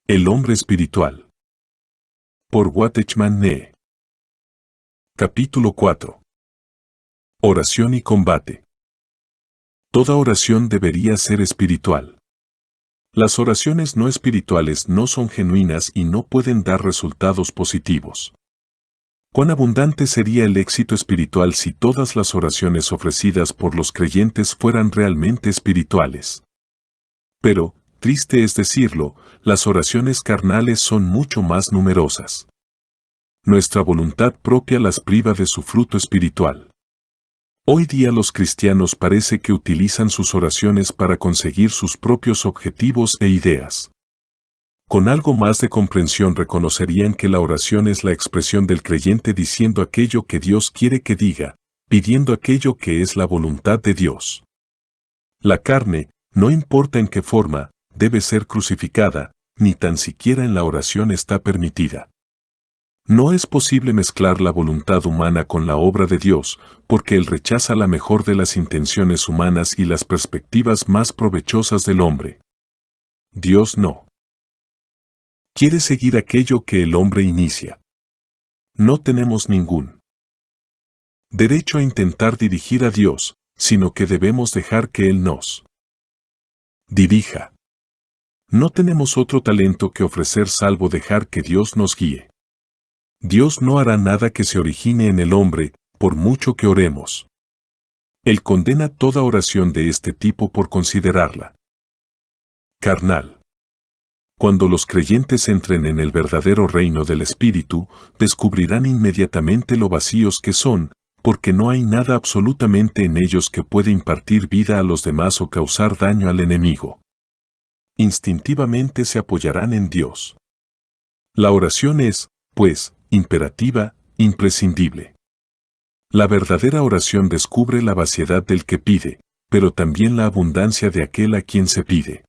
El hombre espiritual. Por Watchman Nee. Capítulo 4. Oración y combate. Toda oración debería ser espiritual. Las oraciones no espirituales no son genuinas y no pueden dar resultados positivos. Cuán abundante sería el éxito espiritual si todas las oraciones ofrecidas por los creyentes fueran realmente espirituales. Pero, triste es decirlo, las oraciones carnales son mucho más numerosas. Nuestra voluntad propia las priva de su fruto espiritual. Hoy día los cristianos parece que utilizan sus oraciones para conseguir sus propios objetivos e ideas. Con algo más de comprensión reconocerían que la oración es la expresión del creyente diciendo aquello que Dios quiere que diga, pidiendo aquello que es la voluntad de Dios. La carne, no importa en qué forma, debe ser crucificada, ni tan siquiera en la oración está permitida. No es posible mezclar la voluntad humana con la obra de Dios, porque Él rechaza la mejor de las intenciones humanas y las perspectivas más provechosas del hombre. Dios no quiere seguir aquello que el hombre inicia. No tenemos ningún derecho a intentar dirigir a Dios, sino que debemos dejar que Él nos dirija. No tenemos otro talento que ofrecer salvo dejar que Dios nos guíe. Dios no hará nada que se origine en el hombre, por mucho que oremos. Él condena toda oración de este tipo por considerarla carnal. Cuando los creyentes entren en el verdadero reino del Espíritu, descubrirán inmediatamente lo vacíos que son, porque no hay nada absolutamente en ellos que pueda impartir vida a los demás o causar daño al enemigo. Instintivamente se apoyarán en Dios. La oración es, pues, imperativa, imprescindible. La verdadera oración descubre la vaciedad del que pide, pero también la abundancia de aquel a quien se pide.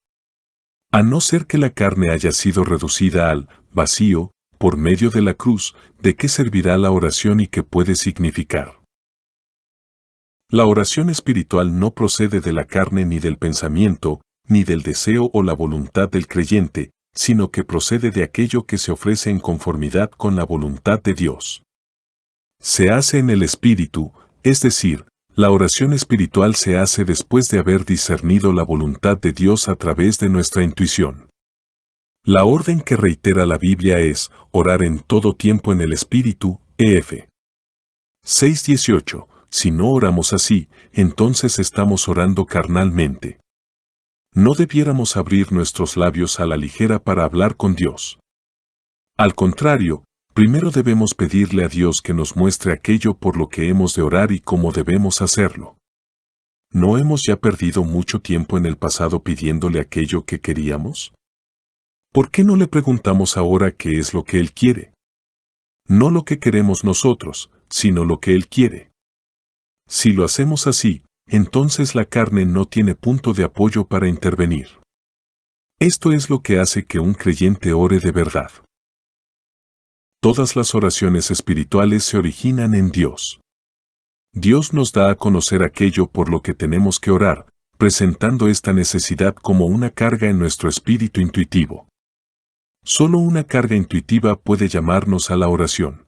A no ser que la carne haya sido reducida al vacío, por medio de la cruz, ¿de qué servirá la oración y qué puede significar? La oración espiritual no procede de la carne ni del pensamiento, ni del deseo o la voluntad del creyente, sino que procede de aquello que se ofrece en conformidad con la voluntad de Dios. Se hace en el Espíritu, es decir, la oración espiritual se hace después de haber discernido la voluntad de Dios a través de nuestra intuición. La orden que reitera la Biblia es, orar en todo tiempo en el Espíritu, Ef. 6:18. Si no oramos así, entonces estamos orando carnalmente. No debiéramos abrir nuestros labios a la ligera para hablar con Dios. Al contrario, primero debemos pedirle a Dios que nos muestre aquello por lo que hemos de orar y cómo debemos hacerlo. ¿No hemos ya perdido mucho tiempo en el pasado pidiéndole aquello que queríamos? ¿Por qué no le preguntamos ahora qué es lo que Él quiere? No lo que queremos nosotros, sino lo que Él quiere. Si lo hacemos así, entonces la carne no tiene punto de apoyo para intervenir. Esto es lo que hace que un creyente ore de verdad. Todas las oraciones espirituales se originan en Dios. Dios nos da a conocer aquello por lo que tenemos que orar, presentando esta necesidad como una carga en nuestro espíritu intuitivo. Solo una carga intuitiva puede llamarnos a la oración.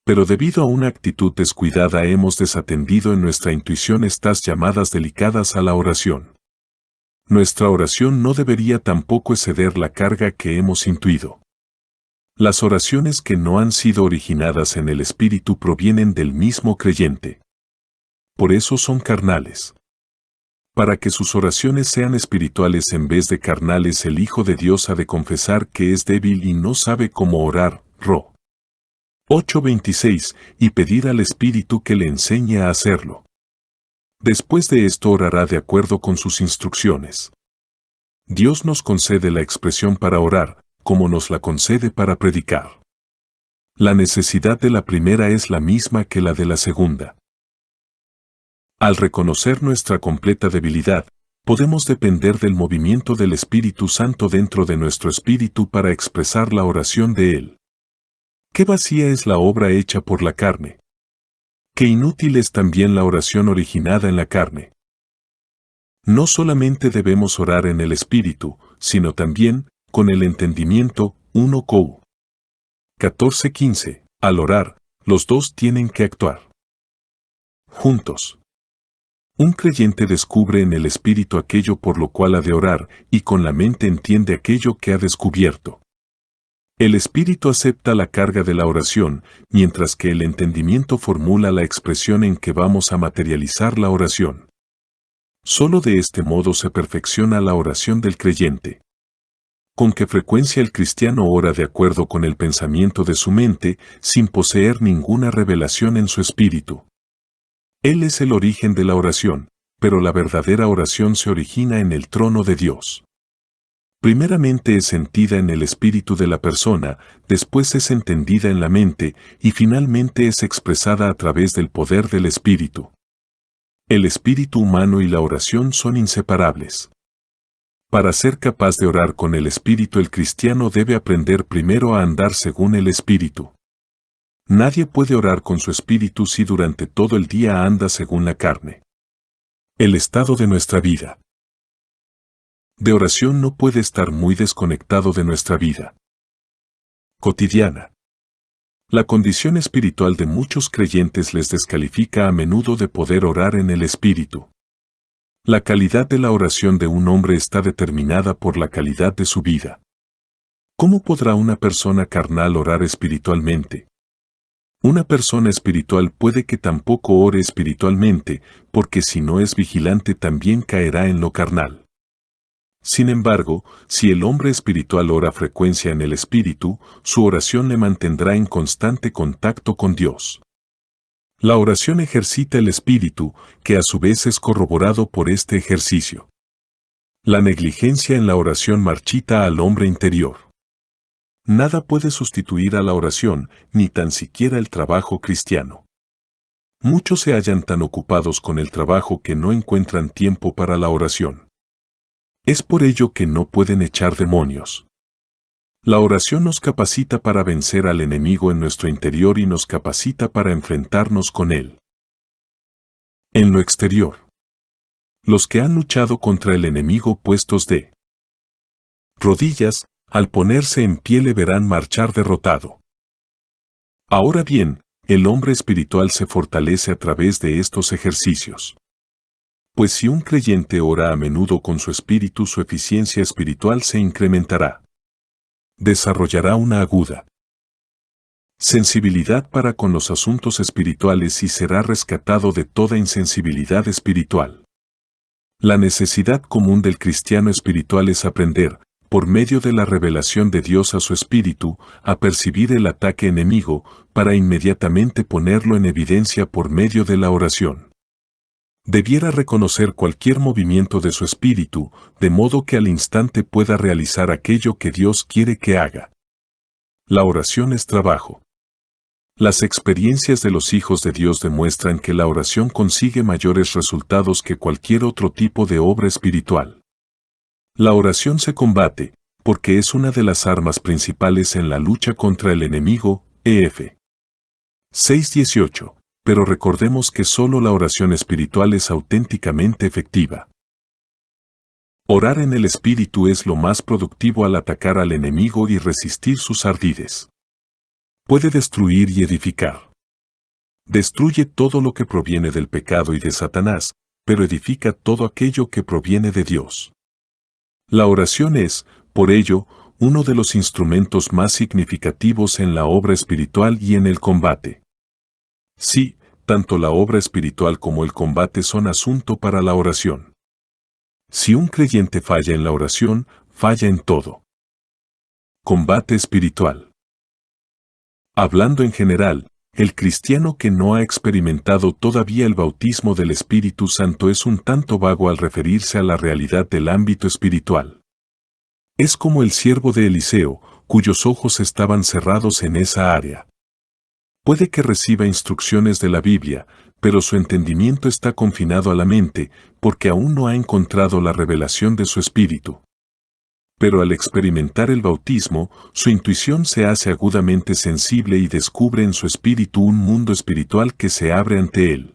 Pero debido a una actitud descuidada hemos desatendido en nuestra intuición estas llamadas delicadas a la oración. Nuestra oración no debería tampoco exceder la carga que hemos intuido. Las oraciones que no han sido originadas en el Espíritu provienen del mismo creyente. Por eso son carnales. Para que sus oraciones sean espirituales en vez de carnales, el Hijo de Dios ha de confesar que es débil y no sabe cómo orar, Ro. 8:26, y pedir al Espíritu que le enseñe a hacerlo. Después de esto orará de acuerdo con sus instrucciones. Dios nos concede la expresión para orar, como nos la concede para predicar. La necesidad de la primera es la misma que la de la segunda. Al reconocer nuestra completa debilidad, podemos depender del movimiento del Espíritu Santo dentro de nuestro espíritu para expresar la oración de Él. Qué vacía es la obra hecha por la carne. Qué inútil es también la oración originada en la carne. No solamente debemos orar en el Espíritu, sino también, con el entendimiento, 1 Cor. 14:15. Al orar, los dos tienen que actuar juntos. Un creyente descubre en el espíritu aquello por lo cual ha de orar, y con la mente entiende aquello que ha descubierto. El espíritu acepta la carga de la oración, mientras que el entendimiento formula la expresión en que vamos a materializar la oración. Solo de este modo se perfecciona la oración del creyente. ¿Con qué frecuencia el cristiano ora de acuerdo con el pensamiento de su mente, sin poseer ninguna revelación en su espíritu? Él es el origen de la oración, pero la verdadera oración se origina en el trono de Dios. Primeramente es sentida en el espíritu de la persona, después es entendida en la mente, y finalmente es expresada a través del poder del espíritu. El espíritu humano y la oración son inseparables. Para ser capaz de orar con el espíritu, el cristiano debe aprender primero a andar según el espíritu. Nadie puede orar con su espíritu si durante todo el día anda según la carne. El estado de nuestra vida de oración no puede estar muy desconectado de nuestra vida cotidiana. La condición espiritual de muchos creyentes les descalifica a menudo de poder orar en el espíritu. La calidad de la oración de un hombre está determinada por la calidad de su vida. ¿Cómo podrá una persona carnal orar espiritualmente? Una persona espiritual puede que tampoco ore espiritualmente, porque si no es vigilante también caerá en lo carnal. Sin embargo, si el hombre espiritual ora a frecuencia en el espíritu, su oración le mantendrá en constante contacto con Dios. La oración ejercita el espíritu, que a su vez es corroborado por este ejercicio. La negligencia en la oración marchita al hombre interior. Nada puede sustituir a la oración, ni tan siquiera el trabajo cristiano. Muchos se hallan tan ocupados con el trabajo que no encuentran tiempo para la oración. Es por ello que no pueden echar demonios. La oración nos capacita para vencer al enemigo en nuestro interior y nos capacita para enfrentarnos con él. En lo exterior. Los que han luchado contra el enemigo puestos de rodillas, al ponerse en pie le verán marchar derrotado. Ahora bien, el hombre espiritual se fortalece a través de estos ejercicios. Pues si un creyente ora a menudo con su espíritu, su eficiencia espiritual se incrementará. Desarrollará una aguda sensibilidad para con los asuntos espirituales y será rescatado de toda insensibilidad espiritual. La necesidad común del cristiano espiritual es aprender, por medio de la revelación de Dios a su espíritu, a percibir el ataque enemigo, para inmediatamente ponerlo en evidencia por medio de la oración. Debiera reconocer cualquier movimiento de su espíritu, de modo que al instante pueda realizar aquello que Dios quiere que haga. La oración es trabajo. Las experiencias de los hijos de Dios demuestran que la oración consigue mayores resultados que cualquier otro tipo de obra espiritual. La oración se combate, porque es una de las armas principales en la lucha contra el enemigo, Ef. 6:18. Pero recordemos que solo la oración espiritual es auténticamente efectiva. Orar en el espíritu es lo más productivo al atacar al enemigo y resistir sus ardides. Puede destruir y edificar. Destruye todo lo que proviene del pecado y de Satanás, pero edifica todo aquello que proviene de Dios. La oración es, por ello, uno de los instrumentos más significativos en la obra espiritual y en el combate. Sí, tanto la obra espiritual como el combate son asunto para la oración. Si un creyente falla en la oración, falla en todo. Combate espiritual. Hablando en general, el cristiano que no ha experimentado todavía el bautismo del Espíritu Santo es un tanto vago al referirse a la realidad del ámbito espiritual. Es como el siervo de Eliseo, cuyos ojos estaban cerrados en esa área. Puede que reciba instrucciones de la Biblia, pero su entendimiento está confinado a la mente, porque aún no ha encontrado la revelación de su espíritu. Pero al experimentar el bautismo, su intuición se hace agudamente sensible y descubre en su espíritu un mundo espiritual que se abre ante él.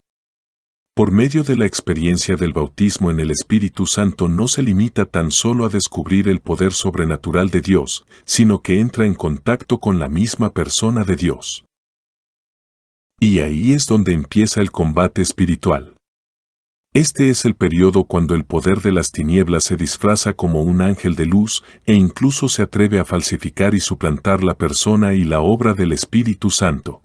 Por medio de la experiencia del bautismo en el Espíritu Santo no se limita tan solo a descubrir el poder sobrenatural de Dios, sino que entra en contacto con la misma persona de Dios. Y ahí es donde empieza el combate espiritual. Este es el periodo cuando el poder de las tinieblas se disfraza como un ángel de luz e incluso se atreve a falsificar y suplantar la persona y la obra del Espíritu Santo.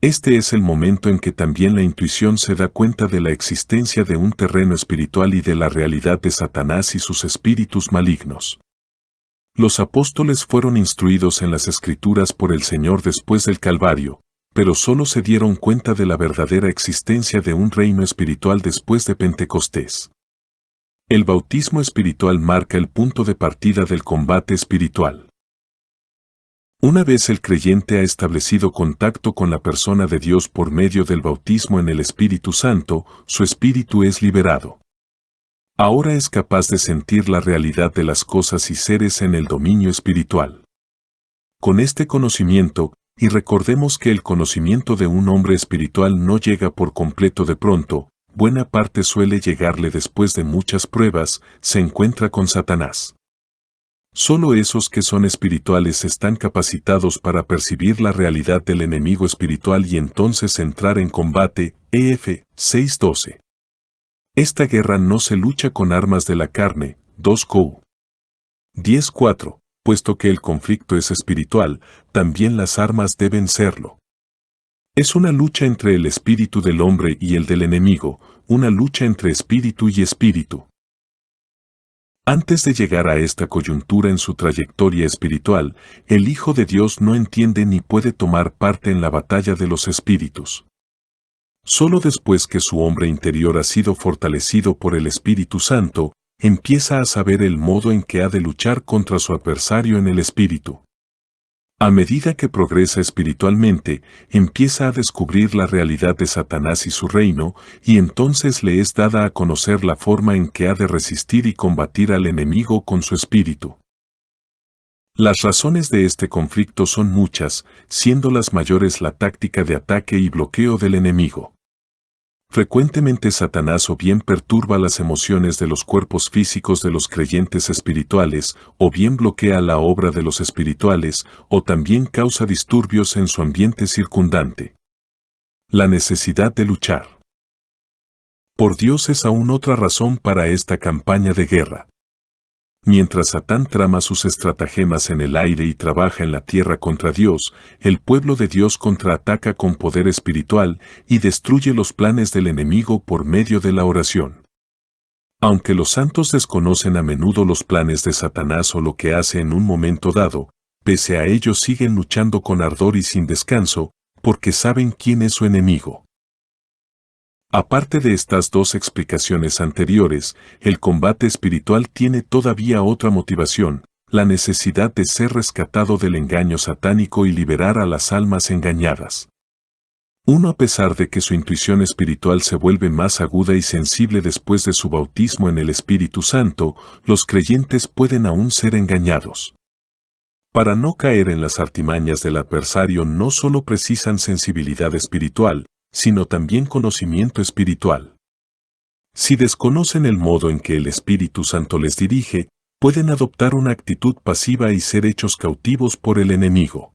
Este es el momento en que también la intuición se da cuenta de la existencia de un terreno espiritual y de la realidad de Satanás y sus espíritus malignos. Los apóstoles fueron instruidos en las Escrituras por el Señor después del Calvario, pero solo se dieron cuenta de la verdadera existencia de un reino espiritual después de Pentecostés. El bautismo espiritual marca el punto de partida del combate espiritual. Una vez el creyente ha establecido contacto con la persona de Dios por medio del bautismo en el Espíritu Santo, su espíritu es liberado. Ahora es capaz de sentir la realidad de las cosas y seres en el dominio espiritual. Con este conocimiento, y recordemos que el conocimiento de un hombre espiritual no llega por completo de pronto, buena parte suele llegarle después de muchas pruebas, se encuentra con Satanás. Solo esos que son espirituales están capacitados para percibir la realidad del enemigo espiritual y entonces entrar en combate. EF 6:12. Esta guerra no se lucha con armas de la carne. 2 Cou 10:4. Puesto que el conflicto es espiritual, también las armas deben serlo. Es una lucha entre el espíritu del hombre y el del enemigo, una lucha entre espíritu y espíritu. Antes de llegar a esta coyuntura en su trayectoria espiritual, el Hijo de Dios no entiende ni puede tomar parte en la batalla de los espíritus. Solo después que su hombre interior ha sido fortalecido por el Espíritu Santo, empieza a saber el modo en que ha de luchar contra su adversario en el espíritu. A medida que progresa espiritualmente, empieza a descubrir la realidad de Satanás y su reino, y entonces le es dada a conocer la forma en que ha de resistir y combatir al enemigo con su espíritu. Las razones de este conflicto son muchas, siendo las mayores la táctica de ataque y bloqueo del enemigo. Frecuentemente Satanás o bien perturba las emociones de los cuerpos físicos de los creyentes espirituales, o bien bloquea la obra de los espirituales, o también causa disturbios en su ambiente circundante. La necesidad de luchar por Dios es aún otra razón para esta campaña de guerra. Mientras Satán trama sus estratagemas en el aire y trabaja en la tierra contra Dios, el pueblo de Dios contraataca con poder espiritual y destruye los planes del enemigo por medio de la oración. Aunque los santos desconocen a menudo los planes de Satanás o lo que hace en un momento dado, pese a ello siguen luchando con ardor y sin descanso, porque saben quién es su enemigo. Aparte de estas dos explicaciones anteriores, el combate espiritual tiene todavía otra motivación, la necesidad de ser rescatado del engaño satánico y liberar a las almas engañadas. Uno, a pesar de que su intuición espiritual se vuelve más aguda y sensible después de su bautismo en el Espíritu Santo, los creyentes pueden aún ser engañados. Para no caer en las artimañas del adversario no solo precisan sensibilidad espiritual, sino también conocimiento espiritual. Si desconocen el modo en que el Espíritu Santo les dirige, pueden adoptar una actitud pasiva y ser hechos cautivos por el enemigo.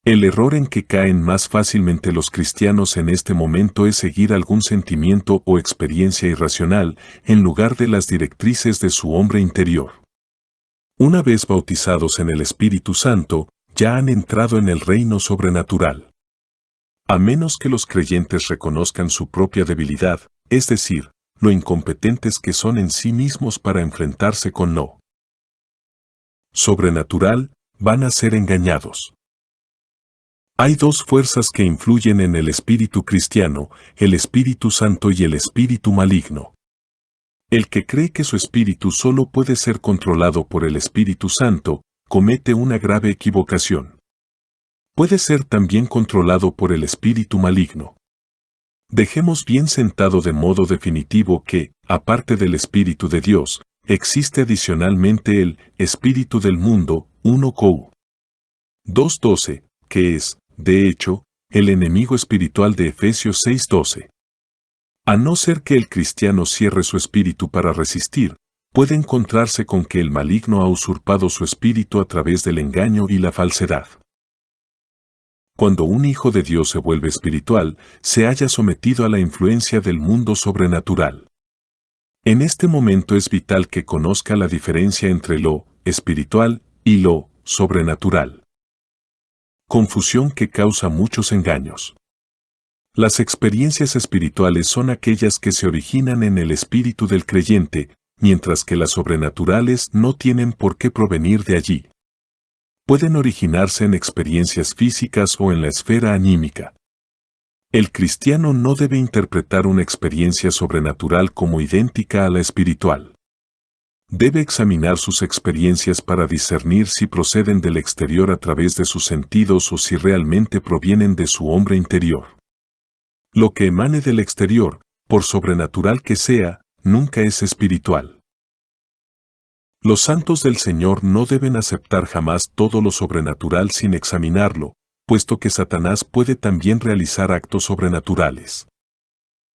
El error en que caen más fácilmente los cristianos en este momento es seguir algún sentimiento o experiencia irracional, en lugar de las directrices de su hombre interior. Una vez bautizados en el Espíritu Santo, ya han entrado en el reino sobrenatural. A menos que los creyentes reconozcan su propia debilidad, es decir, lo incompetentes que son en sí mismos para enfrentarse con lo sobrenatural, van a ser engañados. Hay dos fuerzas que influyen en el espíritu cristiano, el Espíritu Santo y el espíritu maligno. El que cree que su espíritu solo puede ser controlado por el Espíritu Santo, comete una grave equivocación. Puede ser también controlado por el espíritu maligno. Dejemos bien sentado de modo definitivo que, aparte del Espíritu de Dios, existe adicionalmente el espíritu del mundo, 1 Cou 2:12, que es, de hecho, el enemigo espiritual de Efesios 6:12. A no ser que el cristiano cierre su espíritu para resistir, puede encontrarse con que el maligno ha usurpado su espíritu a través del engaño y la falsedad. Cuando un hijo de Dios se vuelve espiritual, se halla sometido a la influencia del mundo sobrenatural. En este momento es vital que conozca la diferencia entre lo espiritual y lo sobrenatural. Confusión que causa muchos engaños. Las experiencias espirituales son aquellas que se originan en el espíritu del creyente, mientras que las sobrenaturales no tienen por qué provenir de allí. Pueden originarse en experiencias físicas o en la esfera anímica. El cristiano no debe interpretar una experiencia sobrenatural como idéntica a la espiritual. Debe examinar sus experiencias para discernir si proceden del exterior a través de sus sentidos o si realmente provienen de su hombre interior. Lo que emane del exterior, por sobrenatural que sea, nunca es espiritual. Los santos del Señor no deben aceptar jamás todo lo sobrenatural sin examinarlo, puesto que Satanás puede también realizar actos sobrenaturales.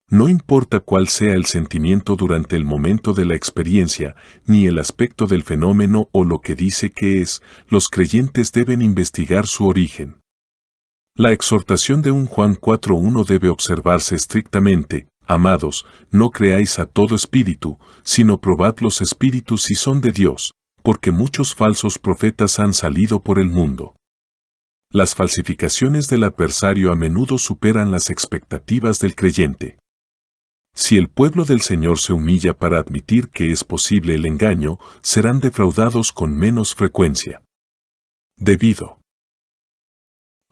No importa cuál sea el sentimiento durante el momento de la experiencia, ni el aspecto del fenómeno o lo que dice que es, los creyentes deben investigar su origen. La exhortación de 1 Juan 4:1 debe observarse estrictamente: amados, no creáis a todo espíritu, sino probad los espíritus si son de Dios, porque muchos falsos profetas han salido por el mundo. Las falsificaciones del adversario a menudo superan las expectativas del creyente. Si el pueblo del Señor se humilla para admitir que es posible el engaño, serán defraudados con menos frecuencia. Debido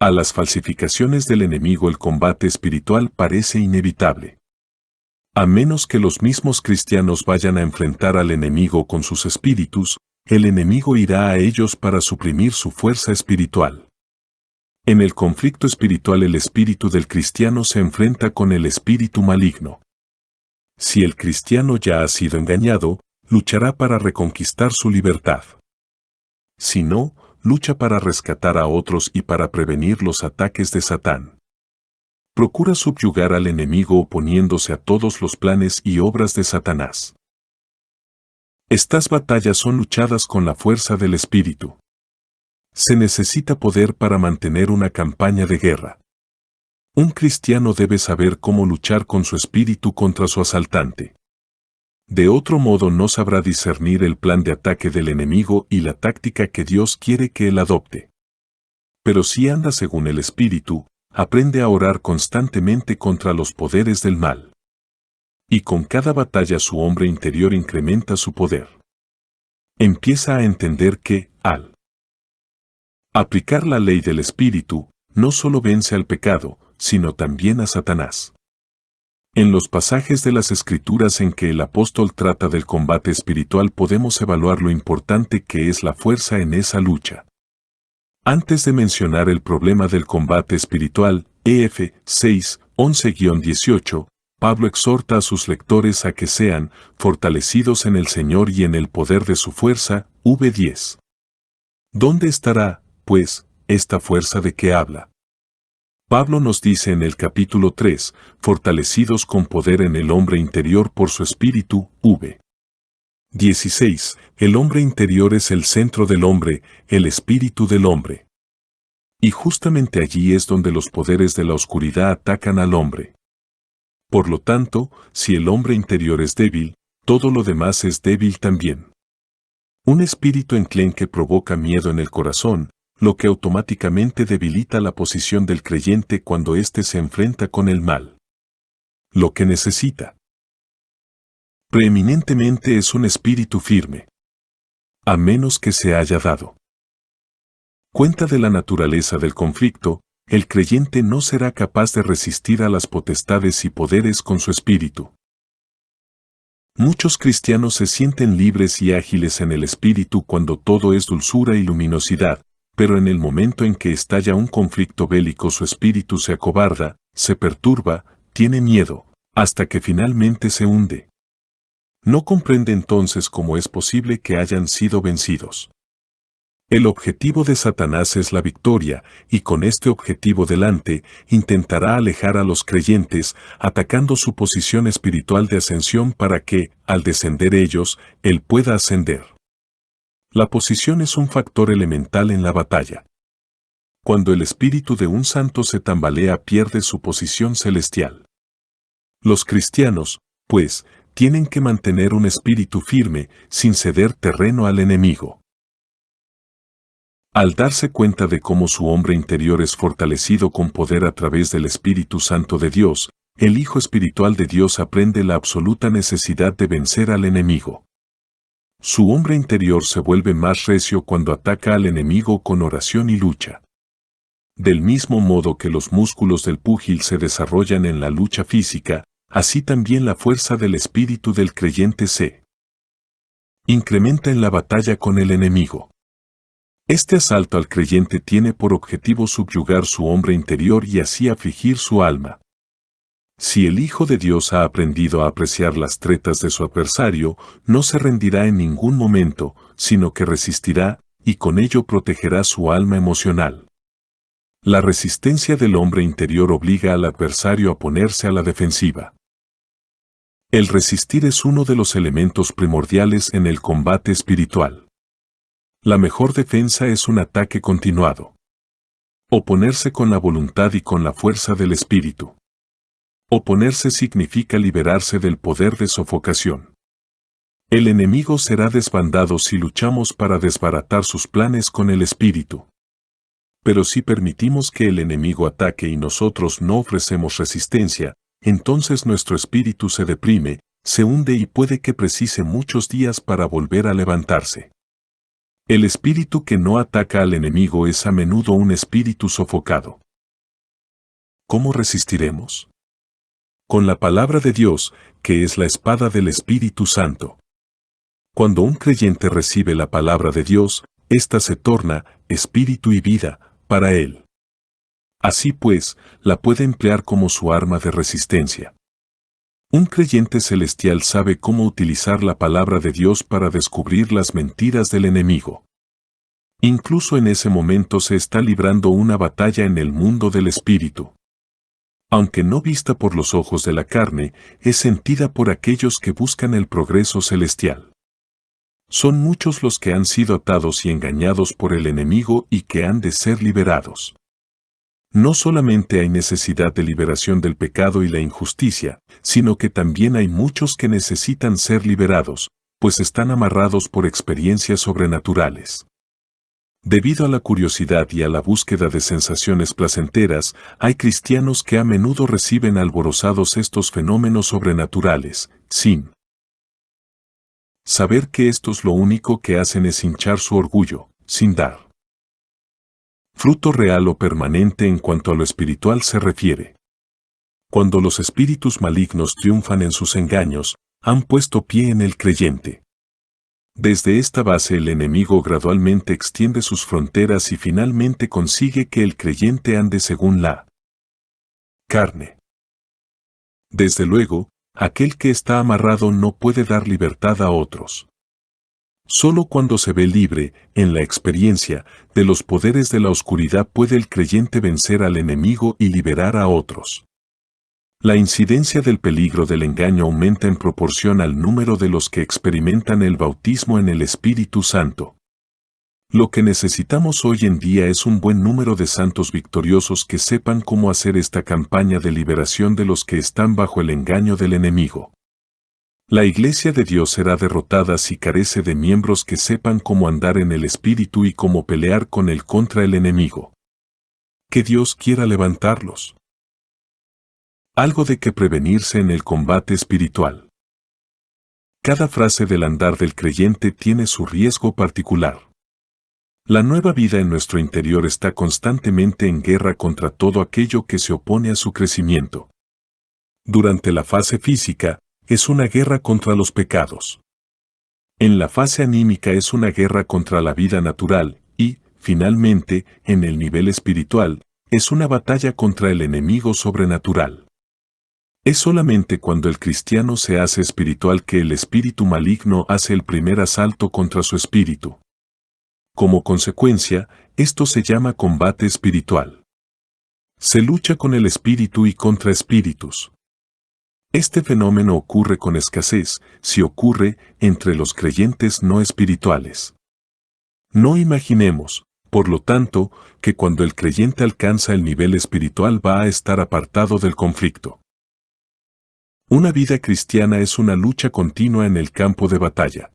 a las falsificaciones del enemigo, el combate espiritual parece inevitable. A menos que los mismos cristianos vayan a enfrentar al enemigo con sus espíritus, el enemigo irá a ellos para suprimir su fuerza espiritual. En el conflicto espiritual, el espíritu del cristiano se enfrenta con el espíritu maligno. Si el cristiano ya ha sido engañado, luchará para reconquistar su libertad. Si no, lucha para rescatar a otros y para prevenir los ataques de Satán. Procura subyugar al enemigo oponiéndose a todos los planes y obras de Satanás. Estas batallas son luchadas con la fuerza del espíritu. Se necesita poder para mantener una campaña de guerra. Un cristiano debe saber cómo luchar con su espíritu contra su asaltante. De otro modo no sabrá discernir el plan de ataque del enemigo y la táctica que Dios quiere que él adopte. Pero si anda según el espíritu, aprende a orar constantemente contra los poderes del mal. Y con cada batalla su hombre interior incrementa su poder. Empieza a entender que, al aplicar la ley del espíritu, no solo vence al pecado, sino también a Satanás. En los pasajes de las Escrituras en que el apóstol trata del combate espiritual podemos evaluar lo importante que es la fuerza en esa lucha. Antes de mencionar el problema del combate espiritual, EF 6, 11-18, Pablo exhorta a sus lectores a que sean fortalecidos en el Señor y en el poder de su fuerza, V10. ¿Dónde estará, pues, esta fuerza de que habla? Pablo nos dice en el capítulo 3, fortalecidos con poder en el hombre interior por su espíritu, V. 16. El hombre interior es el centro del hombre, el espíritu del hombre. Y justamente allí es donde los poderes de la oscuridad atacan al hombre. Por lo tanto, si el hombre interior es débil, todo lo demás es débil también. Un espíritu enclenque provoca miedo en el corazón, lo que automáticamente debilita la posición del creyente cuando éste se enfrenta con el mal. Lo que necesita preeminentemente es un espíritu firme. A menos que se haya dado cuenta de la naturaleza del conflicto, el creyente no será capaz de resistir a las potestades y poderes con su espíritu. Muchos cristianos se sienten libres y ágiles en el espíritu cuando todo es dulzura y luminosidad, pero en el momento en que estalla un conflicto bélico su espíritu se acobarda, se perturba, tiene miedo, hasta que finalmente se hunde. No comprende entonces cómo es posible que hayan sido vencidos. El objetivo de Satanás es la victoria, y con este objetivo delante, intentará alejar a los creyentes, atacando su posición espiritual de ascensión para que, al descender ellos, él pueda ascender. La posición es un factor elemental en la batalla. Cuando el espíritu de un santo se tambalea, pierde su posición celestial. Los cristianos, pues, tienen que mantener un espíritu firme, sin ceder terreno al enemigo. Al darse cuenta de cómo su hombre interior es fortalecido con poder a través del Espíritu Santo de Dios, el Hijo espiritual de Dios aprende la absoluta necesidad de vencer al enemigo. Su hombre interior se vuelve más recio cuando ataca al enemigo con oración y lucha. Del mismo modo que los músculos del púgil se desarrollan en la lucha física, así también la fuerza del espíritu del creyente se incrementa en la batalla con el enemigo. Este asalto al creyente tiene por objetivo subyugar su hombre interior y así afligir su alma. Si el Hijo de Dios ha aprendido a apreciar las tretas de su adversario, no se rendirá en ningún momento, sino que resistirá, y con ello protegerá su alma emocional. La resistencia del hombre interior obliga al adversario a ponerse a la defensiva. El resistir es uno de los elementos primordiales en el combate espiritual. La mejor defensa es un ataque continuado. Oponerse con la voluntad y con la fuerza del espíritu. Oponerse significa liberarse del poder de sofocación. El enemigo será desbandado si luchamos para desbaratar sus planes con el espíritu. Pero si permitimos que el enemigo ataque y nosotros no ofrecemos resistencia, entonces nuestro espíritu se deprime, se hunde y puede que precise muchos días para volver a levantarse. El espíritu que no ataca al enemigo es a menudo un espíritu sofocado. ¿Cómo resistiremos? Con la palabra de Dios, que es la espada del Espíritu Santo. Cuando un creyente recibe la palabra de Dios, ésta se torna espíritu y vida para él. Así pues, la puede emplear como su arma de resistencia. Un creyente celestial sabe cómo utilizar la palabra de Dios para descubrir las mentiras del enemigo. Incluso en ese momento se está librando una batalla en el mundo del espíritu. Aunque no vista por los ojos de la carne, es sentida por aquellos que buscan el progreso celestial. Son muchos los que han sido atados y engañados por el enemigo y que han de ser liberados. No solamente hay necesidad de liberación del pecado y la injusticia, sino que también hay muchos que necesitan ser liberados, pues están amarrados por experiencias sobrenaturales. Debido a la curiosidad y a la búsqueda de sensaciones placenteras, hay cristianos que a menudo reciben alborozados estos fenómenos sobrenaturales, sin saber que estos lo único que hacen es hinchar su orgullo, sin dar fruto real o permanente en cuanto a lo espiritual se refiere. Cuando los espíritus malignos triunfan en sus engaños, han puesto pie en el creyente. Desde esta base el enemigo gradualmente extiende sus fronteras y finalmente consigue que el creyente ande según la carne. Desde luego, aquel que está amarrado no puede dar libertad a otros. Solo cuando se ve libre, en la experiencia, de los poderes de la oscuridad puede el creyente vencer al enemigo y liberar a otros. La incidencia del peligro del engaño aumenta en proporción al número de los que experimentan el bautismo en el Espíritu Santo. Lo que necesitamos hoy en día es un buen número de santos victoriosos que sepan cómo hacer esta campaña de liberación de los que están bajo el engaño del enemigo. La Iglesia de Dios será derrotada si carece de miembros que sepan cómo andar en el Espíritu y cómo pelear con él contra el enemigo. Que Dios quiera levantarlos. Algo de que prevenirse en el combate espiritual. Cada frase del andar del creyente tiene su riesgo particular. La nueva vida en nuestro interior está constantemente en guerra contra todo aquello que se opone a su crecimiento. Durante la fase física, es una guerra contra los pecados. En la fase anímica es una guerra contra la vida natural y, finalmente, en el nivel espiritual, es una batalla contra el enemigo sobrenatural. Es solamente cuando el cristiano se hace espiritual que el espíritu maligno hace el primer asalto contra su espíritu. Como consecuencia, esto se llama combate espiritual. Se lucha con el espíritu y contra espíritus. Este fenómeno ocurre con escasez, si ocurre, entre los creyentes no espirituales. No imaginemos, por lo tanto, que cuando el creyente alcanza el nivel espiritual va a estar apartado del conflicto. Una vida cristiana es una lucha continua en el campo de batalla.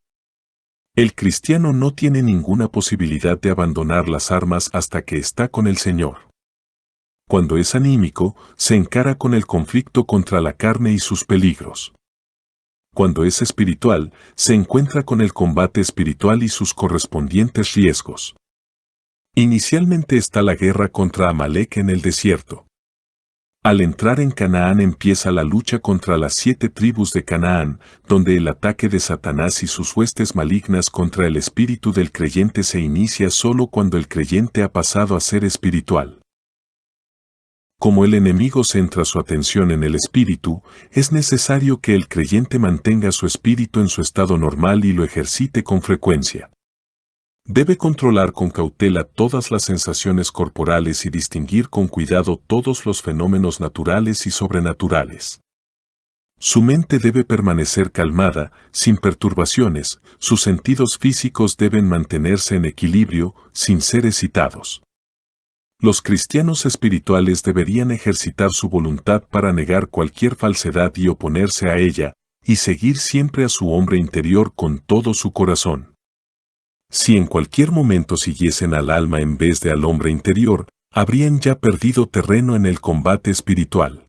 El cristiano no tiene ninguna posibilidad de abandonar las armas hasta que está con el Señor. Cuando es anímico, se encara con el conflicto contra la carne y sus peligros. Cuando es espiritual, se encuentra con el combate espiritual y sus correspondientes riesgos. Inicialmente está la guerra contra Amalek en el desierto. Al entrar en Canaán empieza la lucha contra las 7 tribus de Canaán, donde el ataque de Satanás y sus huestes malignas contra el espíritu del creyente se inicia solo cuando el creyente ha pasado a ser espiritual. Como el enemigo centra su atención en el espíritu, es necesario que el creyente mantenga su espíritu en su estado normal y lo ejercite con frecuencia. Debe controlar con cautela todas las sensaciones corporales y distinguir con cuidado todos los fenómenos naturales y sobrenaturales. Su mente debe permanecer calmada, sin perturbaciones, sus sentidos físicos deben mantenerse en equilibrio, sin ser excitados. Los cristianos espirituales deberían ejercitar su voluntad para negar cualquier falsedad y oponerse a ella, y seguir siempre a su hombre interior con todo su corazón. Si en cualquier momento siguiesen al alma en vez de al hombre interior, habrían ya perdido terreno en el combate espiritual.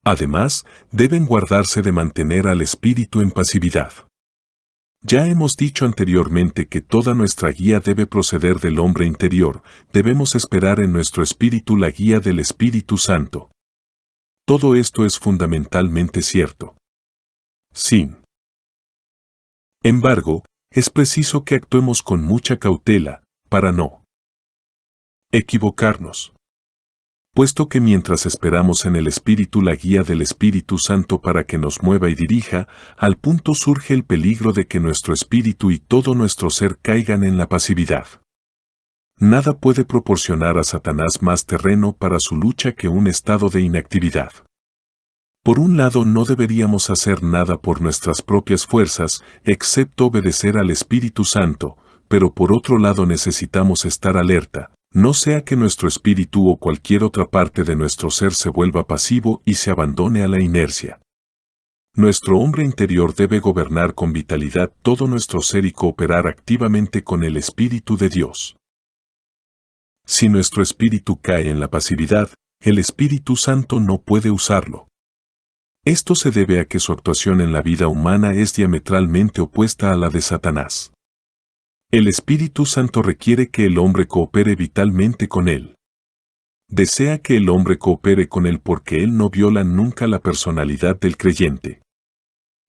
Además, deben guardarse de mantener al espíritu en pasividad. Ya hemos dicho anteriormente que toda nuestra guía debe proceder del hombre interior, debemos esperar en nuestro espíritu la guía del Espíritu Santo. Todo esto es fundamentalmente cierto. Sin embargo, es preciso que actuemos con mucha cautela, para no equivocarnos. Puesto que mientras esperamos en el Espíritu la guía del Espíritu Santo para que nos mueva y dirija, al punto surge el peligro de que nuestro espíritu y todo nuestro ser caigan en la pasividad. Nada puede proporcionar a Satanás más terreno para su lucha que un estado de inactividad. Por un lado, no deberíamos hacer nada por nuestras propias fuerzas, excepto obedecer al Espíritu Santo, pero por otro lado necesitamos estar alerta, no sea que nuestro espíritu o cualquier otra parte de nuestro ser se vuelva pasivo y se abandone a la inercia. Nuestro hombre interior debe gobernar con vitalidad todo nuestro ser y cooperar activamente con el Espíritu de Dios. Si nuestro espíritu cae en la pasividad, el Espíritu Santo no puede usarlo. Esto se debe a que su actuación en la vida humana es diametralmente opuesta a la de Satanás. El Espíritu Santo requiere que el hombre coopere vitalmente con él. Desea que el hombre coopere con él porque él no viola nunca la personalidad del creyente.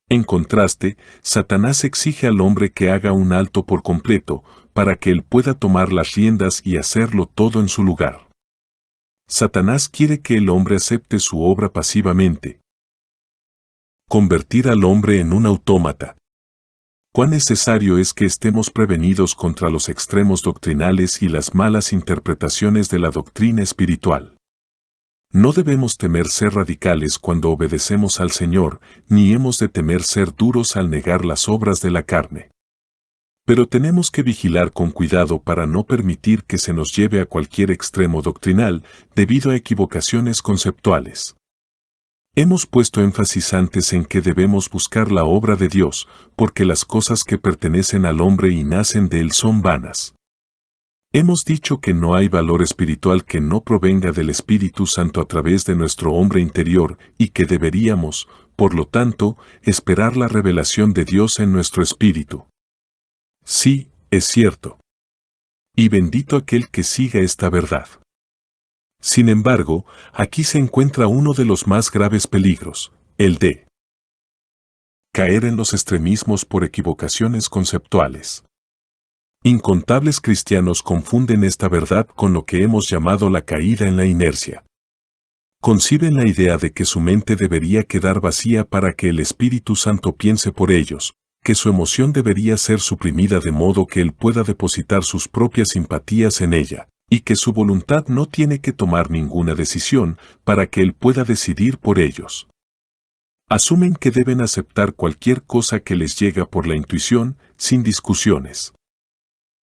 En contraste, Satanás exige al hombre que haga un alto por completo, para que él pueda tomar las riendas y hacerlo todo en su lugar. Satanás quiere que el hombre acepte su obra pasivamente. Convertir al hombre en un autómata. Cuán necesario es que estemos prevenidos contra los extremos doctrinales y las malas interpretaciones de la doctrina espiritual. No debemos temer ser radicales cuando obedecemos al Señor, ni hemos de temer ser duros al negar las obras de la carne. Pero tenemos que vigilar con cuidado para no permitir que se nos lleve a cualquier extremo doctrinal debido a equivocaciones conceptuales. Hemos puesto énfasis antes en que debemos buscar la obra de Dios, porque las cosas que pertenecen al hombre y nacen de él son vanas. Hemos dicho que no hay valor espiritual que no provenga del Espíritu Santo a través de nuestro hombre interior y que deberíamos, por lo tanto, esperar la revelación de Dios en nuestro espíritu. Sí, es cierto. Y bendito aquel que siga esta verdad. Sin embargo, aquí se encuentra uno de los más graves peligros, el de caer en los extremismos por equivocaciones conceptuales. Incontables cristianos confunden esta verdad con lo que hemos llamado la caída en la inercia. Conciben la idea de que su mente debería quedar vacía para que el Espíritu Santo piense por ellos, que su emoción debería ser suprimida de modo que él pueda depositar sus propias simpatías en ella, y que su voluntad no tiene que tomar ninguna decisión para que él pueda decidir por ellos. Asumen que deben aceptar cualquier cosa que les llega por la intuición, sin discusiones.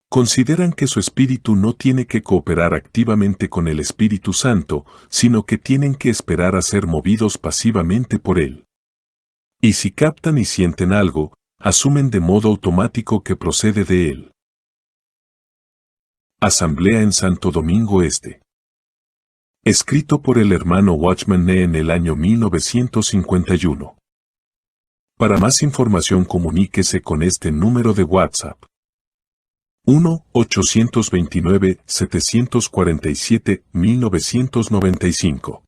Consideran que su espíritu no tiene que cooperar activamente con el Espíritu Santo, sino que tienen que esperar a ser movidos pasivamente por él. Y si captan y sienten algo, asumen de modo automático que procede de él. Asamblea en Santo Domingo Este. Escrito por el hermano Watchman Nee en el año 1951. Para más información comuníquese con este número de WhatsApp. 1-829-747-1995.